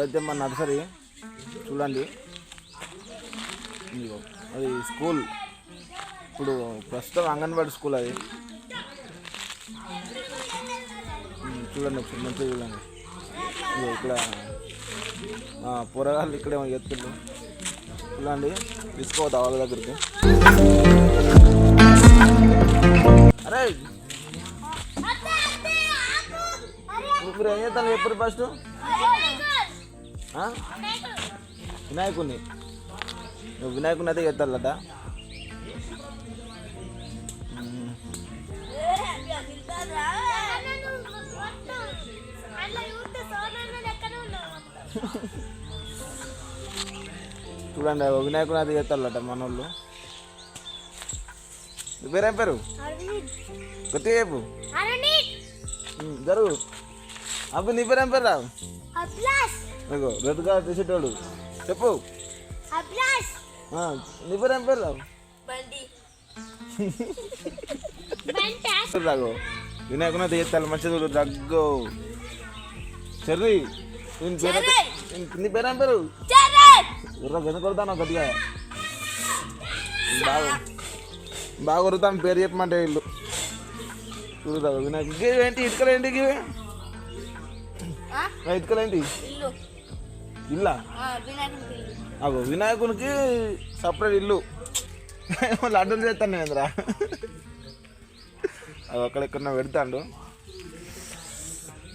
ఇదైతే మా నర్సరీ చూడండి. అది స్కూల్, ఇప్పుడు ప్రస్తుతం అంగన్వాడీ స్కూల్ అది. చూడండి ఒకసారి మంచిగా చూడండి. ఇక్కడ పొరగాళ్ళు ఇక్కడేమో ఎత్తులు చూడండి. తీసుకోవద్దా వాళ్ళ దగ్గరికి. అరే ఇప్పుడు ఏం చేస్తాను ఎప్పుడు ఫస్ట్ వినాయకుడిని నువ్వు వినాయకుడిని అయితే చేస్తాలట. చూడండి వినాయకుని అది చేస్తాలట మన వాళ్ళు. పేరేం పేరు గట్టిగా చెప్పు జరుగు. అప్పుడు నీ పేరేం పేరు రావు రెడ్ గా తీసేటోడు చెప్పు. నీ పేరేం పేరు రావు రాగు. వినాయకుని అది చేస్తాను మంచిగా చూడు దగ్గు చెర్రీ. నీ పేరేం పేరు ఎందుకు కొడతాను గట్టిగా బాగా కొరుతాను పేరు చెప్పమంటే ఇల్లు చూడదా వినాయకు ఏంటి ఇటుకలు ఏంటి ఇవి ఇటుకలు ఏంటి ఇల్లా అగో వినాయకునికి సపరేట్ ఇల్లు లడ్డూలు చేస్తాను నేను రా అవి అక్కడెక్కడ పెడతాడు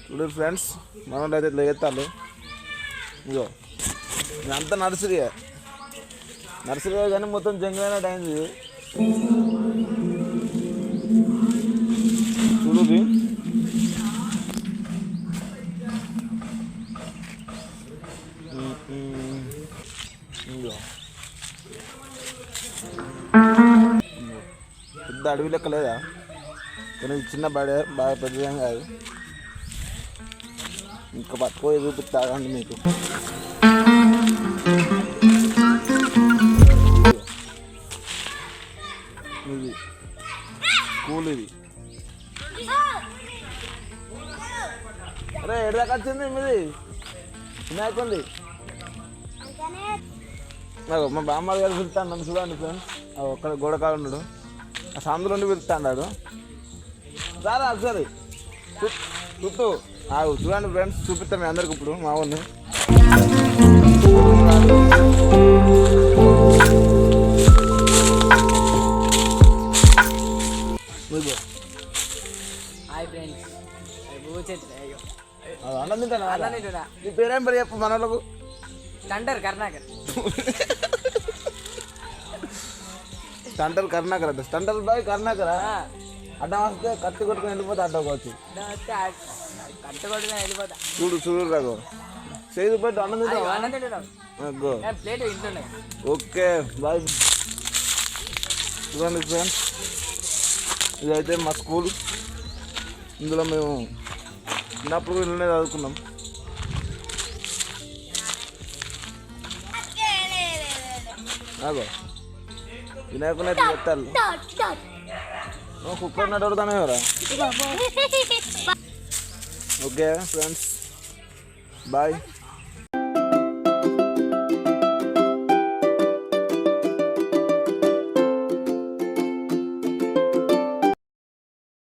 చూడు ఫ్రెండ్స్. మనోళ్ళు అయితే ఇట్లా చేస్తాడు. ఇగో ఇదంతా నర్సరీ కానీ మొత్తం జంగల్ అయింది చూడు. పెద్ద అడవి లెక్క లేదా కానీ చిన్న బడే బాగా పెద్దదేం కాదు. ఇంకా పట్టుకోయి చూపిస్తాడండి మీకు. ఇది స్కూల్ ఇది. అరే ఎడదాకా వచ్చింది మీది వినాయకుంది. మా బామ్మ గారు పిలుస్తాను నన్ను చూడండి ఫ్రెండ్స్. ఒక్కడ గోడకాడు ఉన్నాడు ఆ సందులో నుండి పిలుస్తాడు. రారా ఒకసారి చుట్టూ చూడండి ఫ్రెండ్స్. చూపిస్తాం మీ అందరికి ఇప్పుడు మా ఊరిని. అన్నం తింటానా? నీ పేరేం పేరు చెప్పు మన వాళ్ళకు. స్టంటర్ కర్ణాకర్. స్టంటర్ కర్ణాకర్ అంటే స్టంటర్ బాయ్ కర్ణాకరా. అడ్డం వస్తే కత్తి కొట్టుకుని వెళ్ళిపోతే అడ్డం కావచ్చు. కత్తి కొట్టుకుని వెళ్ళిపోతా. చూడు చూడు రాగు చేదు పెట్టి అన్నం తింటాం. Okay bye. చూడండి ఫ్రెండ్స్ ఇదైతే మా స్కూల్. ఇందులో మేము చిన్నప్పుడు ఇళ్ళనే చదువుకున్నాం. వినాయకుని అయితే చెప్తారు కుక్కర్ నడుగుతానే కదా. Okay friends bye.